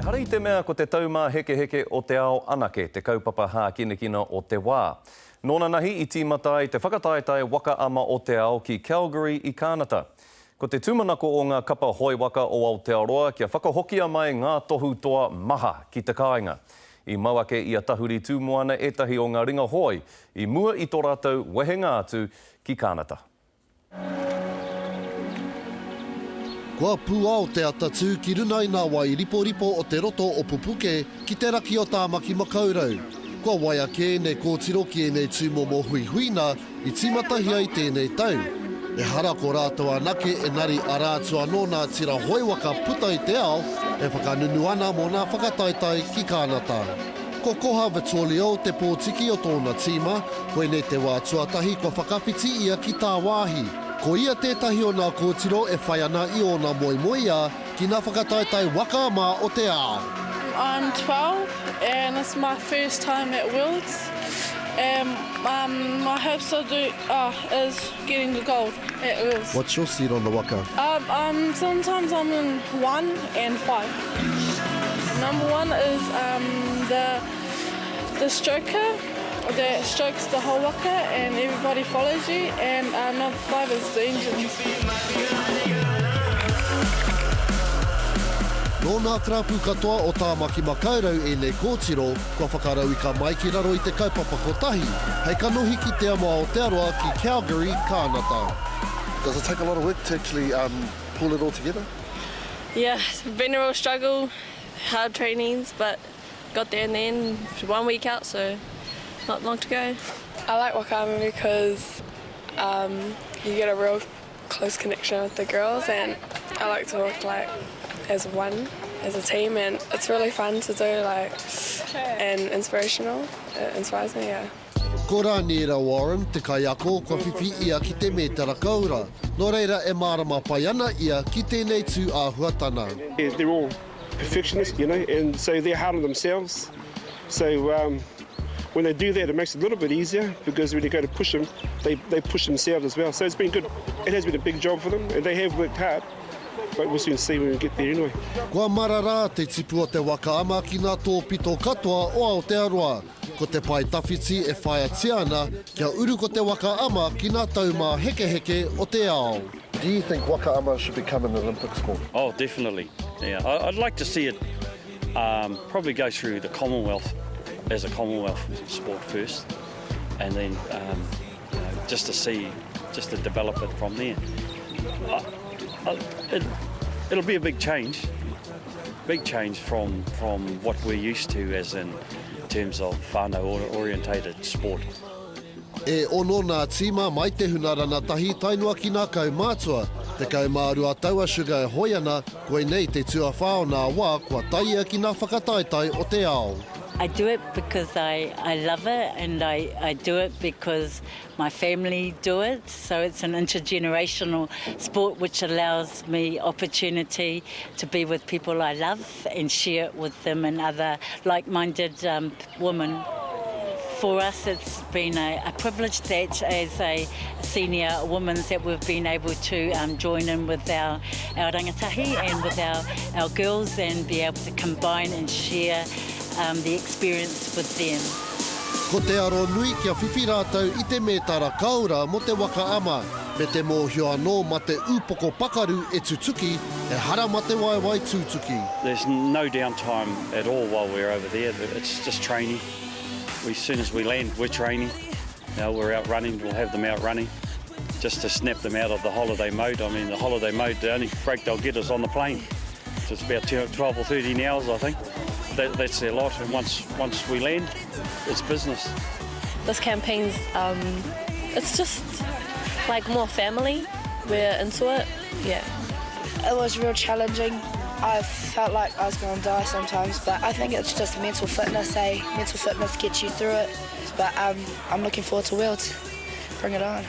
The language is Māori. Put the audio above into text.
E hara I te mea ko te taumā heke heke o te ao anake, te kaupapa hā kinakina o te wā. Nōna nahi I tīmata I te whakataetai waka ama o te ao ki Calgary I Kānata. Ko te tūmanako o ngā kapa hoi waka o Aotearoa kia whakahokia mai ngā tohu toa maha ki te kāinga. I mauake I a tahuri tūmoana etahi o ngā ringa hoi I mua I tō rātou wehenga atu ki Kānata. Kua pūao te atatū ki runa I ngā wai ripo o te roto o Pupuke ki te raki o Tāmaki Makaurau. Kua waiake ne kōtiro ki e nei tūmomo huihuina I tīmatahi ai tēnei tau. E hara ko rātou anake e nari arātua no nā tira hoi waka puta I te ao e whakanunu ana mō nā whakataetai ki Kānata. Ko koha Vitolio te pōtiki o tōna tīma, koe nei te wā tuatahi kua whakapiti ia ki tā wāhi. Ko ia tētahi o nā kōtiro e whai ana I o nā moimoia ki nā whakataetai waka ama o te ao. I'm 12 and it's my first time at Worlds. My hopes is getting the gold at Worlds. What's your seed on the waka? Sometimes I'm in 1 and 5. Number 1 is the stroker that strokes the whole waka and everybody follows you, and number 5 is the engine. Nō nā krapu katoa o Tāmaki Makaurau e nei kōtiro, kua whakarau I ka mai ki raro I te kaupapa kotahi, hei kanohi ki te ama o Aotearoa ki Calgary, Kānata. Does it take a lot of work to actually pull it all together? Yeah, it's been a real struggle, hard trainings, but got there in the end, 1 week out, so not long to go. I like Wakama because you get a real close connection with the girls, and I like to work as one, as a team, and it's really fun to do, and inspirational. It inspires me, yeah. Ko rā nera Warren, te kaiako, kua whiwhi ia ki te metara kaura. Nō reira e mārama pai ana ia ki tēnei tū āhuatana. They're all perfectionists, and so they're hard on themselves. So when they do that, it makes it a little bit easier, because when you go to push them, they push themselves as well. So it's been good. It has been a big job for them, and they have worked hard. But we'll soon see when we get there anyway. Kua marara te tipu o te waka ama ki nā tō pito katoa o Aotearoa. Ko te pai tawhiti e whaia tiana kia uru ko te waka ama ki nā taumā heke heke o te ao. Do you think waka ama should become an Olympic sport? Oh, definitely. Yeah, I'd like to see it probably go through the Commonwealth as a Commonwealth sport first, and then just to develop it from there. It'll be a big change from what we're used to as in terms of whānau orientated sport. E ono nā tīma mai te hunarana tahi tainua ki nā kaumātua. Te kaumārua taua Sugar e hoi ana, koe nei te tua whao nā wā kua taia ki nā whakataetai o te ao. I do it because I love it, and I do it because my family do it. So it's an intergenerational sport which allows me opportunity to be with people I love and share it with them and other like-minded women. For us, it's been a privilege that as a senior woman that we've been able to join in with our rangatahi and with our girls and be able to combine and share the experience with them. Ko te aro nui kia whiwhi rātou I te metara kaura mo te waka ama, me te mōhio anō ma te upoko pakaru e tutuki, e hara ma te waiwai tūtuki. There's no downtime at all while we're over there. It's just training. As soon as we land, we're training. We're out running, we'll have them out running, just to snap them out of the holiday mode. I mean, the holiday mode, the only break they'll get is on the plane. So it's about 12 or 13 hours, I think. That's their lot, and once we land, it's business. This campaign's, it's just like more family. We're into it, yeah. It was real challenging. I felt like I was going to die sometimes, but I think it's just mental fitness, Mental fitness gets you through it. But I'm looking forward to Worlds. Bring it on.